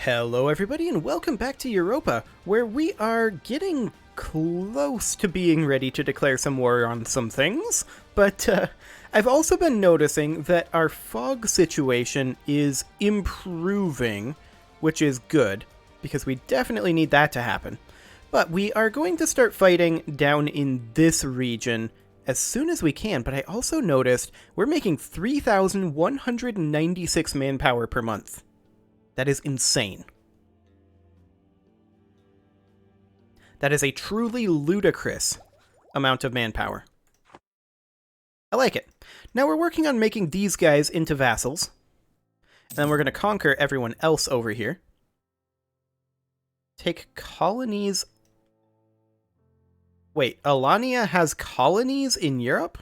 Hello everybody and welcome back to Europa, where we are getting close to being ready to declare some war on some things, but I've also been noticing that our fog situation is improving, which is good, because we definitely need that to happen. But we are going to start fighting down in this region as soon as we can, but I also noticed we're making 3,196 manpower per month. That is insane. That is a truly ludicrous amount of manpower. I like it. Now we're working on making these guys into vassals. And then we're going to conquer everyone else over here. Take colonies. Wait, Alania has colonies in Europe?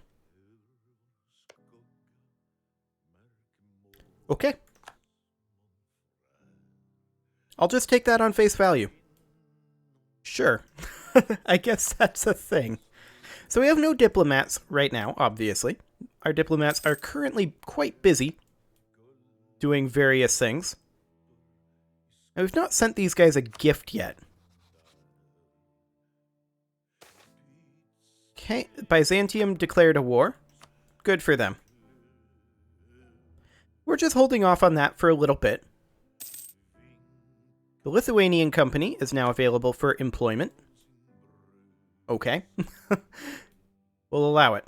Okay. I'll just take that on face value. Sure. I guess that's a thing. So we have no diplomats right now, obviously. Our diplomats are currently quite busy doing various things. And we've not sent these guys a gift yet. Okay, Byzantium declared a war. Good for them. We're just holding off on that for a little bit. The Lithuanian company is now available for employment. Okay. We'll allow it.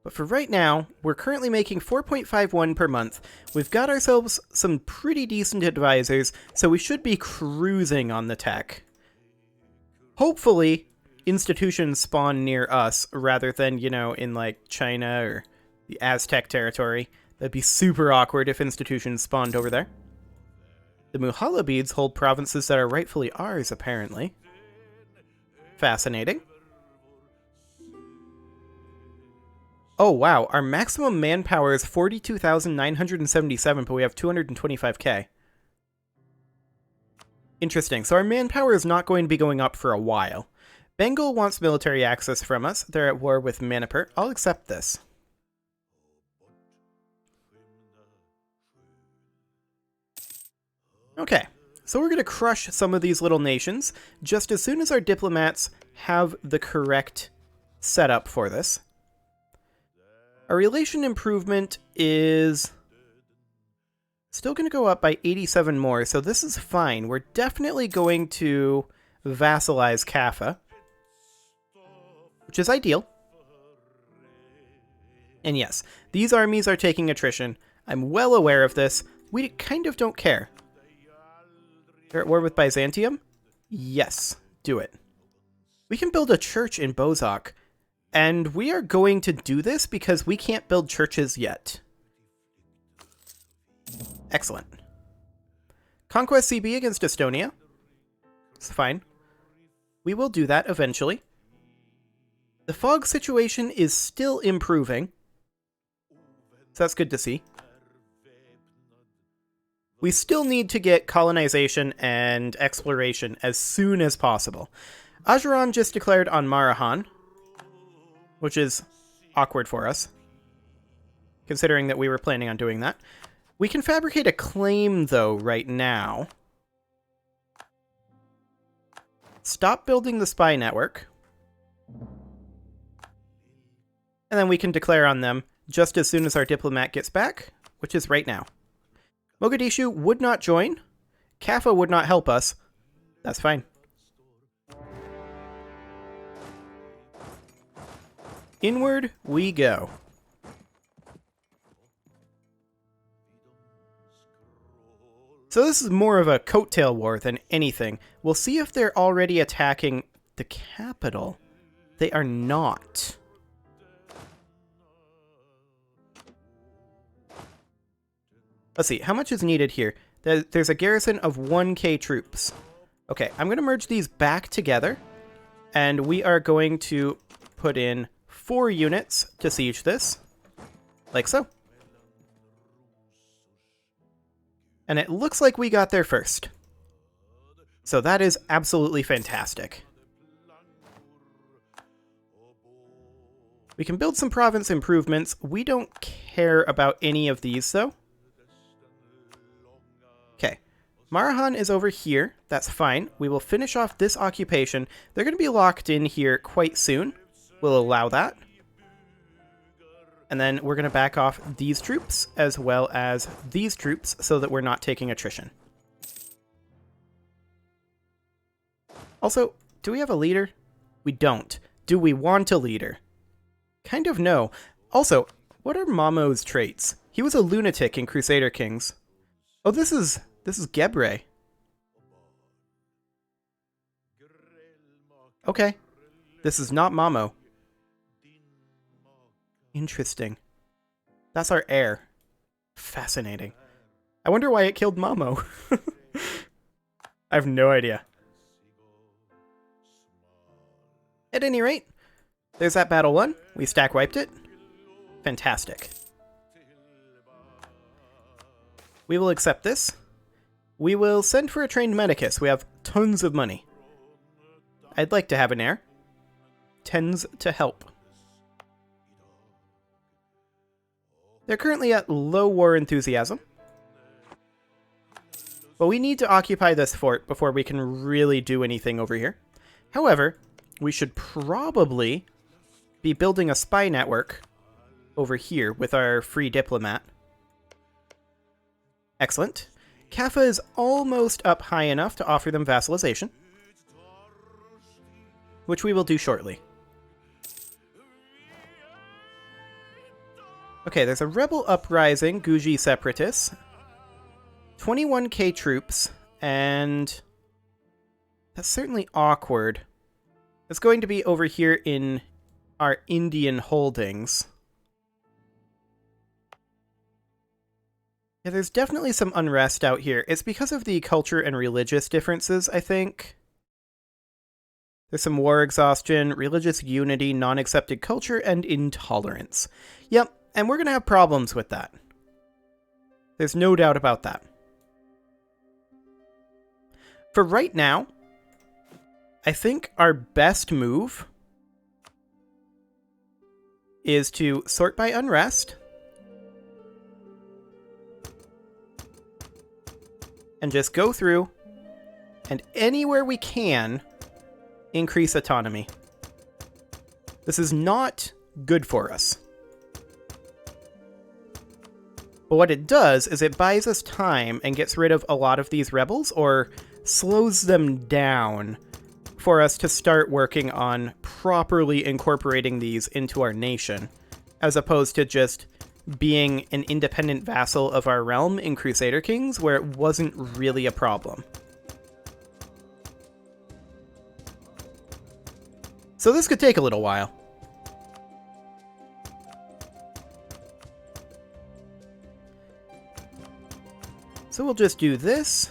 But for right now, we're currently making 4.51 per month. We've got ourselves some pretty decent advisors, so we should be cruising on the tech. Hopefully, institutions spawn near us rather than, you know, in like China or the Aztec territory. That'd be super awkward if institutions spawned over there. The Muhalabids hold provinces that are rightfully ours, apparently. Fascinating. Oh wow, our maximum manpower is 42,977, but we have 225k. Interesting, so our manpower is not going to be going up for a while. Bengal wants military access from us. They're at war with Manipur. I'll accept this. Okay, so we're going to crush some of these little nations just as soon as our diplomats have the correct setup for this. Our relation improvement is still going to go up by 87 more, so this is fine. We're definitely going to vassalize Kaffa, which is ideal. And yes, these armies are taking attrition. I'm well aware of this. We kind of don't care. They're at war with Byzantium? Yes, do it. We can build a church in Bozok, and we are going to do this because we can't build churches yet. Excellent. Conquest CB against Estonia. It's fine. We will do that eventually. The fog situation is still improving, so that's good to see. We still need to get colonization and exploration as soon as possible. Ajuran just declared on Marahan, which is awkward for us, considering that we were planning on doing that. We can fabricate a claim, though, right now. Stop building the spy network. And then we can declare on them just as soon as our diplomat gets back, which is right now. Mogadishu would not join. Kaffa would not help us. That's fine. Inward we go. So this is more of a coattail war than anything. We'll see if they're already attacking the capital. They are not. Let's see, how much is needed here? There's a garrison of 1k troops. Okay, I'm going to merge these back together, and we are going to put in 4 units to siege this, like so. And it looks like we got there first. So that is absolutely fantastic. We can build some province improvements. We don't care about any of these, though. Marahan is over here. That's fine. We will finish off this occupation. They're going to be locked in here quite soon. We'll allow that. And then we're going to back off these troops as well as these troops so that we're not taking attrition. Also, do we have a leader? We don't. Do we want a leader? Kind of no. Also, what are Mamo's traits? He was a lunatic in Crusader Kings. Oh, this is Gebre. Okay. This is not Mamo. Interesting. That's our heir. Fascinating. I wonder why it killed Mamo. I have no idea. At any rate, there's that battle won. We stack wiped it. Fantastic. We will accept this. We will send for a trained medicus. We have tons of money. I'd like to have an heir. Tends to help. They're currently at low war enthusiasm. But we need to occupy this fort before we can really do anything over here. However, we should probably be building a spy network over here with our free diplomat. Excellent. Kaffa is almost up high enough to offer them vassalization, which we will do shortly. Okay, there's a rebel uprising, Guji separatists, 21k troops, and that's certainly awkward. It's going to be over here in our Indian holdings. Yeah, there's definitely some unrest out here. It's because of the culture and religious differences, I think. There's some war exhaustion, religious unity, non-accepted culture, and intolerance. Yep, and we're going to have problems with that. There's no doubt about that. For right now, I think our best move is to sort by unrest and just go through and anywhere we can increase autonomy. This is not good for us. But what it does is it buys us time and gets rid of a lot of these rebels or slows them down for us to start working on properly incorporating these into our nation, as opposed to just being an independent vassal of our realm in Crusader Kings, where it wasn't really a problem. So this could take a little while. So we'll just do this.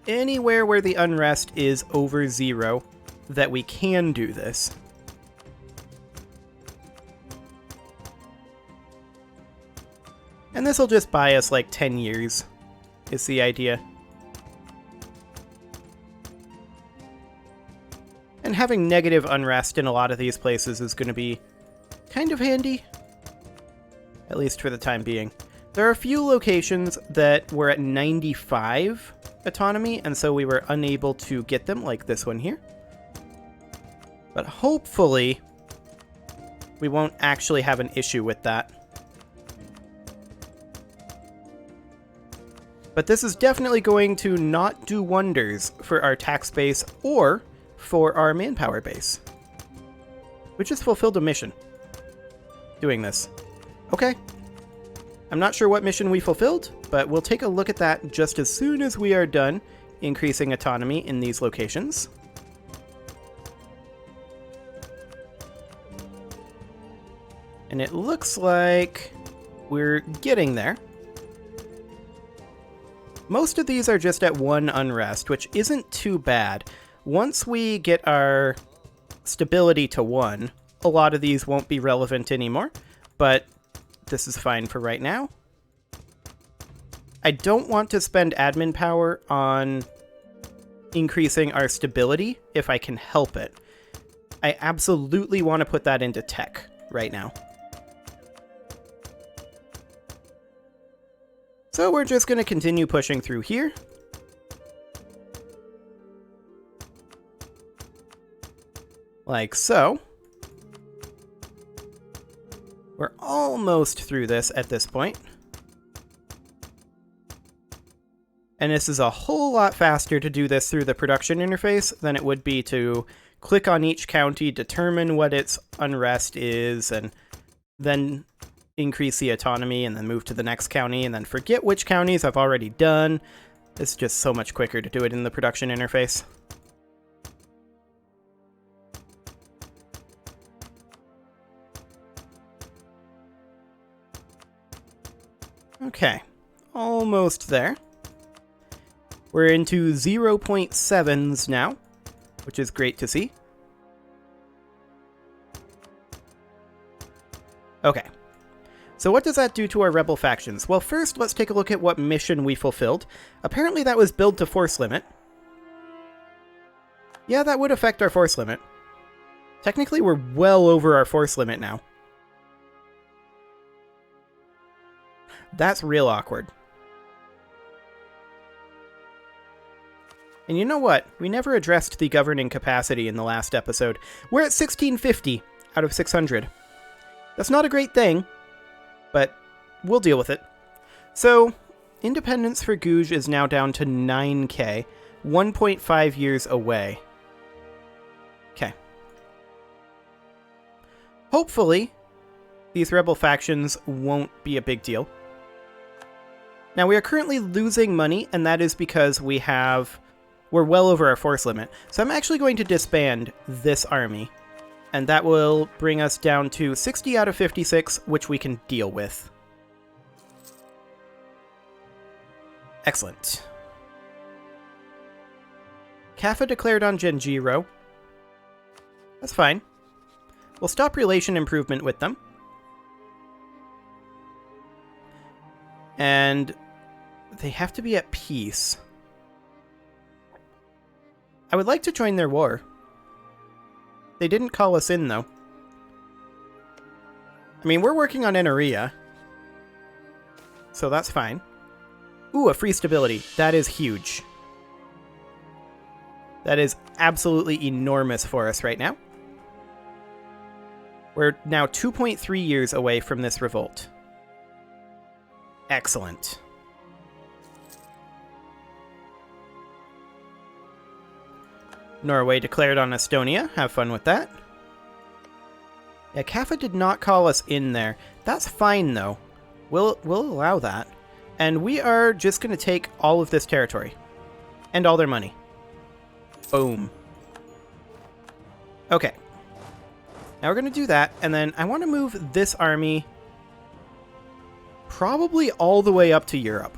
Anywhere where the unrest is over 0, that we can do this. And this will just buy us like 10 years, is the idea. And having negative unrest in a lot of these places is going to be kind of handy. At least for the time being. There are a few locations that were at 95 autonomy, and so we were unable to get them, like this one here. But hopefully, we won't actually have an issue with that. But this is definitely going to not do wonders for our tax base or for our manpower base. We just fulfilled a mission doing this. Okay. I'm not sure what mission we fulfilled, but we'll take a look at that just as soon as we are done increasing autonomy in these locations. And it looks like we're getting there. Most of these are just at 1 unrest, which isn't too bad. Once we get our stability to 1, a lot of these won't be relevant anymore, but this is fine for right now. I don't want to spend admin power on increasing our stability if I can help it. I absolutely want to put that into tech right now. So we're just going to continue pushing through here. Like so. We're almost through this at this point. And this is a whole lot faster to do this through the production interface than it would be to click on each county, determine what its unrest is, and then increase the autonomy, and then move to the next county, and then forget which counties I've already done. It's just so much quicker to do it in the production interface. Okay, almost there. We're into 0.7s now, which is great to see. Okay, so what does that do to our rebel factions? Well, first, let's take a look at what mission we fulfilled. Apparently that was build to force limit. Yeah, that would affect our force limit. Technically, we're well over our force limit now. That's real awkward. And you know what? We never addressed the governing capacity in the last episode. We're at 1650 out of 600. That's not a great thing, but we'll deal with it. So, independence for Gouge is now down to 9k, 1.5 years away. Okay. Hopefully, these rebel factions won't be a big deal. Now, we are currently losing money, and that is because we're well over our force limit. So I'm actually going to disband this army, and that will bring us down to 60 out of 56, which we can deal with. Excellent. Kaffa declared on Genjiro. That's fine. We'll stop relation improvement with them. And they have to be at peace. I would like to join their war. They didn't call us in, though. I mean, we're working on Eneria, so that's fine. Ooh, a free stability. That is huge. That is absolutely enormous for us right now. We're now 2.3 years away from this revolt. Excellent. Norway declared on Estonia. Have fun with that. Yeah, Kaffa did not call us in there. That's fine, though. We'll allow that. And we are just going to take all of this territory. And all their money. Boom. Okay. Now we're going to do that, and then I want to move this army probably all the way up to Europe.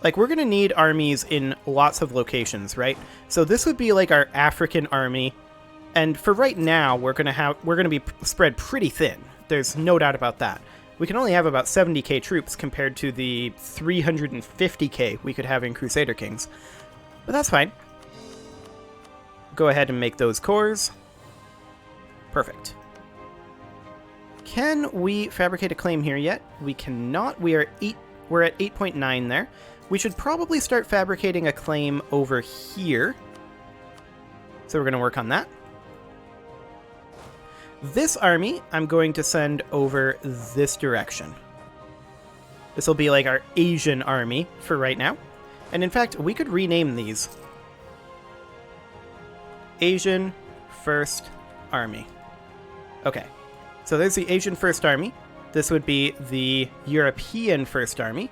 Like, we're going to need armies in lots of locations, right? So this would be like our African army, and for right now, we're going to be spread pretty thin. There's no doubt about that. We can only have about 70k troops compared to the 350k we could have in Crusader Kings. But that's fine. Go ahead and make those cores. Perfect. Can we fabricate a claim here yet? We cannot. We're at 8.9 there. We should probably start fabricating a claim over here. So we're going to work on that. This army, I'm going to send over this direction. This will be like our Asian army for right now. And in fact, we could rename these. Asian First Army. Okay, so there's the Asian First Army. This would be the European First Army.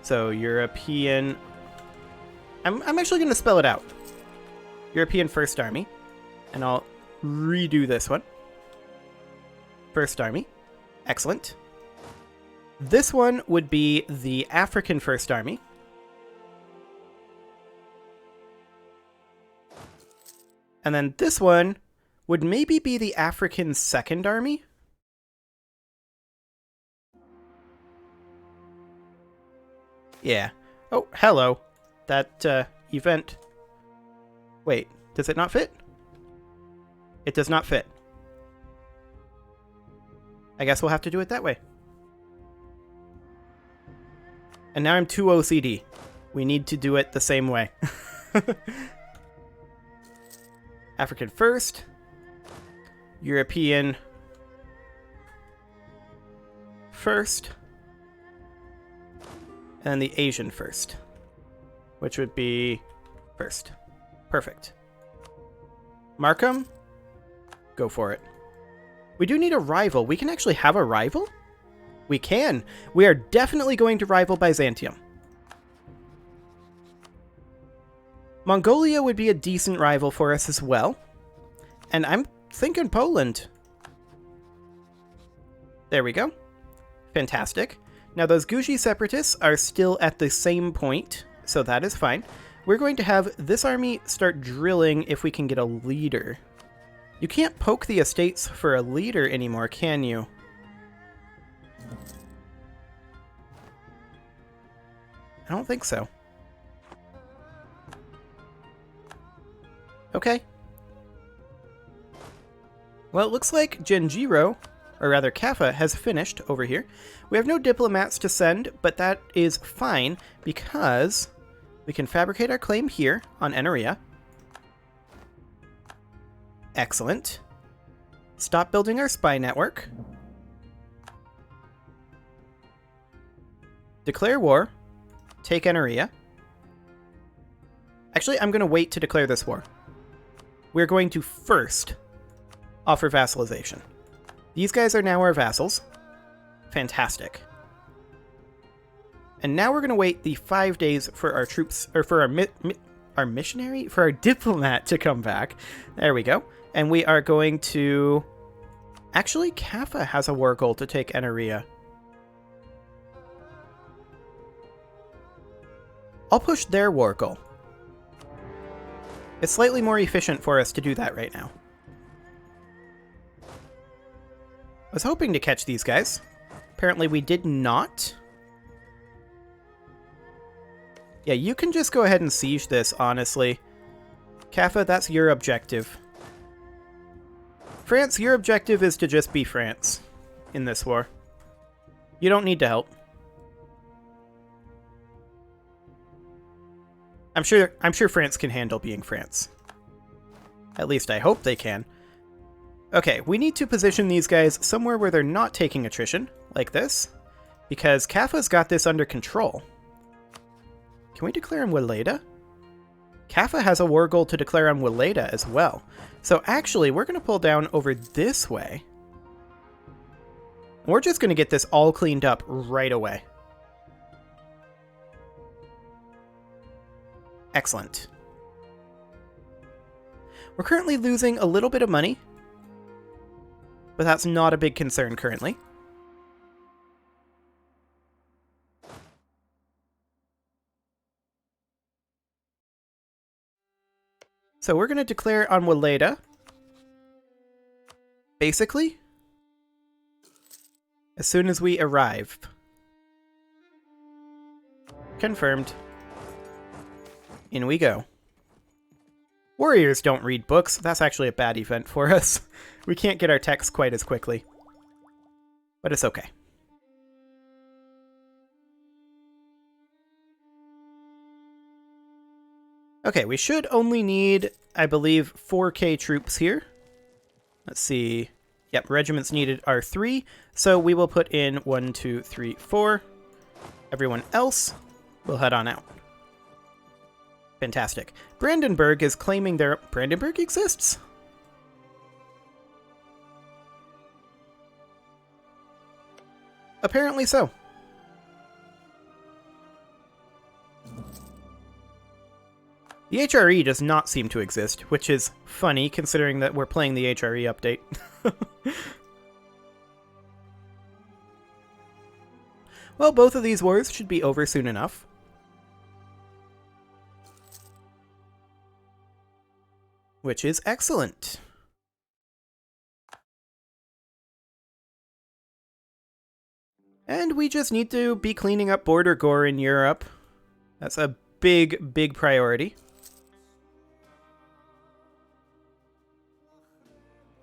So European... I'm actually going to spell it out. European First Army. And I'll redo this one. First Army. Excellent. This one would be the African First Army. And then this one would maybe be the African Second Army. Yeah. Oh, hello. That event. Wait, does it not fit? It does not fit. I guess we'll have to do it that way. And now I'm too OCD. We need to do it the same way. African first. European first. And the Asian first. Which would be first. Perfect. Markham? Go for it. We do need a rival. We can actually have a rival? We can. We are definitely going to rival Byzantium. Mongolia would be a decent rival for us as well. And I'm thinking Poland. There we go. Fantastic. Now those Gushi separatists are still at the same point, so that is fine. We're going to have this army start drilling if we can get a leader. You can't poke the estates for a leader anymore, can you? I don't think so. Okay. Well, it looks like Genjiro, or rather Kaffa, has finished over here. We have no diplomats to send, but that is fine because we can fabricate our claim here on Eneria. Excellent. Stop building our spy network. Declare war. Take Eneria. Actually, I'm going to wait to declare this war. We're going to first offer vassalization. These guys are now our vassals. Fantastic. And now we're going to wait the 5 days for our troops, or for our missionary? For our diplomat to come back. There we go. And we are going to... Actually, Kaffa has a war goal to take Eneria. I'll push their war goal. It's slightly more efficient for us to do that right now. I was hoping to catch these guys. Apparently we did not. Yeah, you can just go ahead and siege this, honestly. Kaffa, that's your objective. France, your objective is to just be France in this war. You don't need to help. I'm sure France can handle being France. At least I hope they can. Okay, we need to position these guys somewhere where they're not taking attrition, like this, because Kaffa's got this under control. Can we declare on Weleda? Kaffa has a war goal to declare on Weleda as well. So actually, we're going to pull down over this way. We're just going to get this all cleaned up right away. Excellent. We're currently losing a little bit of money, but that's not a big concern currently. So we're going to declare on Weleda. Basically, as soon as we arrive. Confirmed. In we go. Warriors don't read books. That's actually a bad event for us. We can't get our text quite as quickly. But it's okay. Okay, we should only need, I believe, 4K troops here. Let's see. Yep, regiments needed are 3. So we will put in 1, 2, 3, 4. Everyone else will head on out. Fantastic. Brandenburg is claiming their... Brandenburg exists? Apparently so. The HRE does not seem to exist, which is funny considering that we're playing the HRE update. Well, both of these wars should be over soon enough. Which is excellent. And we just need to be cleaning up border gore in Europe. That's a big, big priority.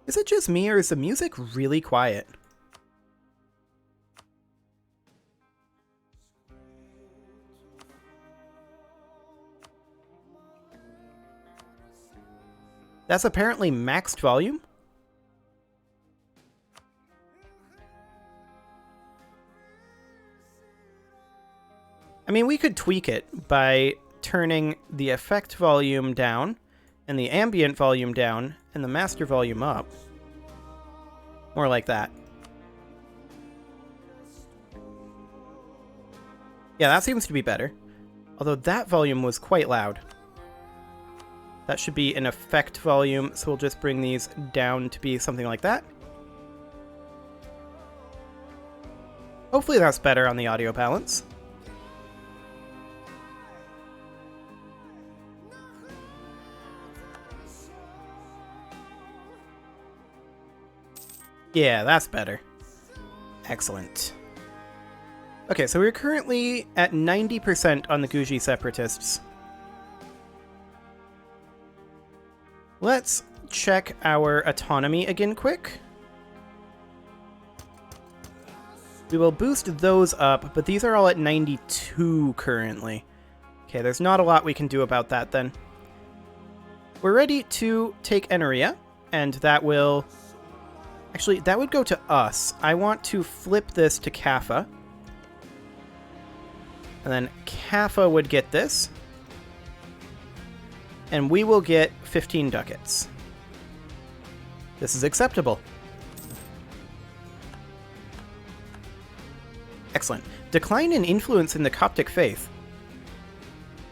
Is it just me, or is the music really quiet? That's apparently maxed volume. I mean, we could tweak it by turning the effect volume down and the ambient volume down and the master volume up. More like that. Yeah, that seems to be better. Although that volume was quite loud. That should be an effect volume, so we'll just bring these down to be something like that. Hopefully that's better on the audio balance. Yeah, that's better. Excellent. Okay, so we're currently at 90% on the Guji Separatists. Let's check our autonomy again quick. We will boost those up, but these are all at 92 currently. Okay, there's not a lot we can do about that then. We're ready to take Eneria, and that will... Actually, that would go to us. I want to flip this to Kappa. And then Kappa would get this. And we will get 15 ducats. This is acceptable. Excellent. Decline in influence in the Coptic faith.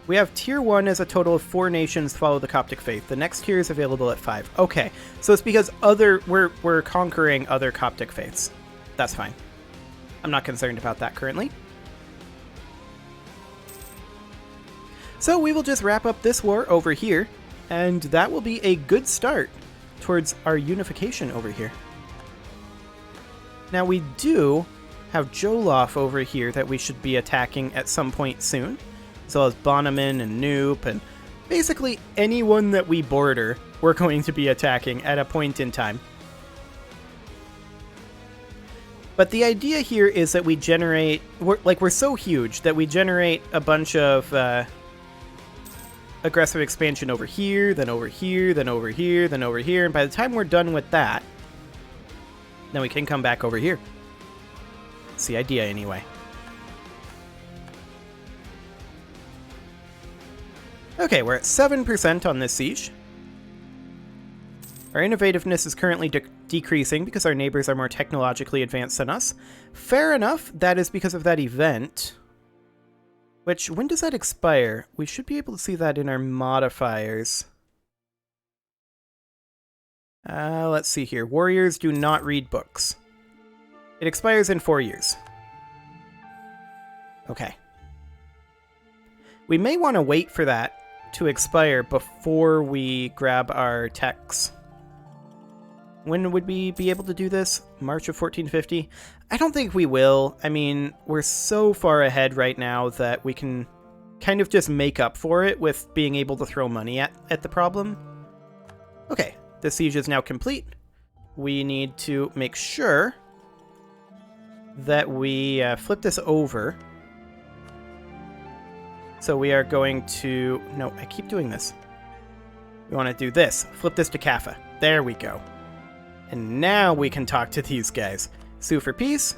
We have tier 1 as a total of 4 nations follow the Coptic faith. The next tier is available at 5. Okay, so it's because we're conquering other Coptic faiths. That's fine. I'm not concerned about that currently. So we will just wrap up this war over here, and that will be a good start towards our unification over here. Now we do have Jolof over here that we should be attacking at some point soon, as well as Bonneman and Noop, and basically anyone that we border, we're going to be attacking at a point in time. But the idea here is that we generate... We're so huge that we generate a bunch of aggressive expansion over here, then over here, then over here, then over here, and by the time we're done with that, then we can come back over here. That's the idea anyway. Okay, we're at 7% on this siege. Our innovativeness is currently decreasing because our neighbors are more technologically advanced than us. Fair enough, that is because of that event. Which, when does that expire? We should be able to see that in our modifiers. Let's see here. Warriors do not read books. It expires in 4 years. Okay. We may want to wait for that to expire before we grab our techs. When would we be able to do this? March of 1450? I don't think we will. I mean, we're so far ahead right now that we can kind of just make up for it with being able to throw money at the problem. Okay, the siege is now complete. We need to make sure that we flip this over. So we are going to... No, I keep doing this. We want to do this. Flip this to Kappa. There we go. And now we can talk to these guys. Sue for peace.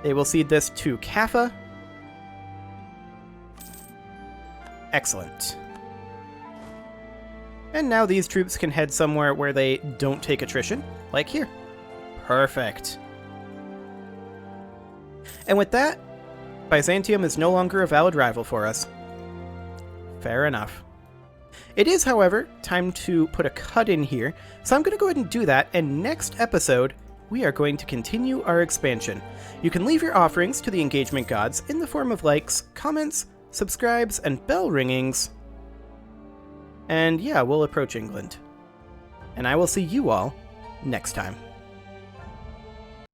They will cede this to Kappa. Excellent. And now these troops can head somewhere where they don't take attrition, like here. Perfect. And with that, Byzantium is no longer a valid rival for us. Fair enough. It is, however, time to put a cut in here, so I'm going to go ahead and do that, and next episode, we are going to continue our expansion. You can leave your offerings to the engagement gods in the form of likes, comments, subscribes, and bell ringings. And yeah, we'll approach England. And I will see you all next time.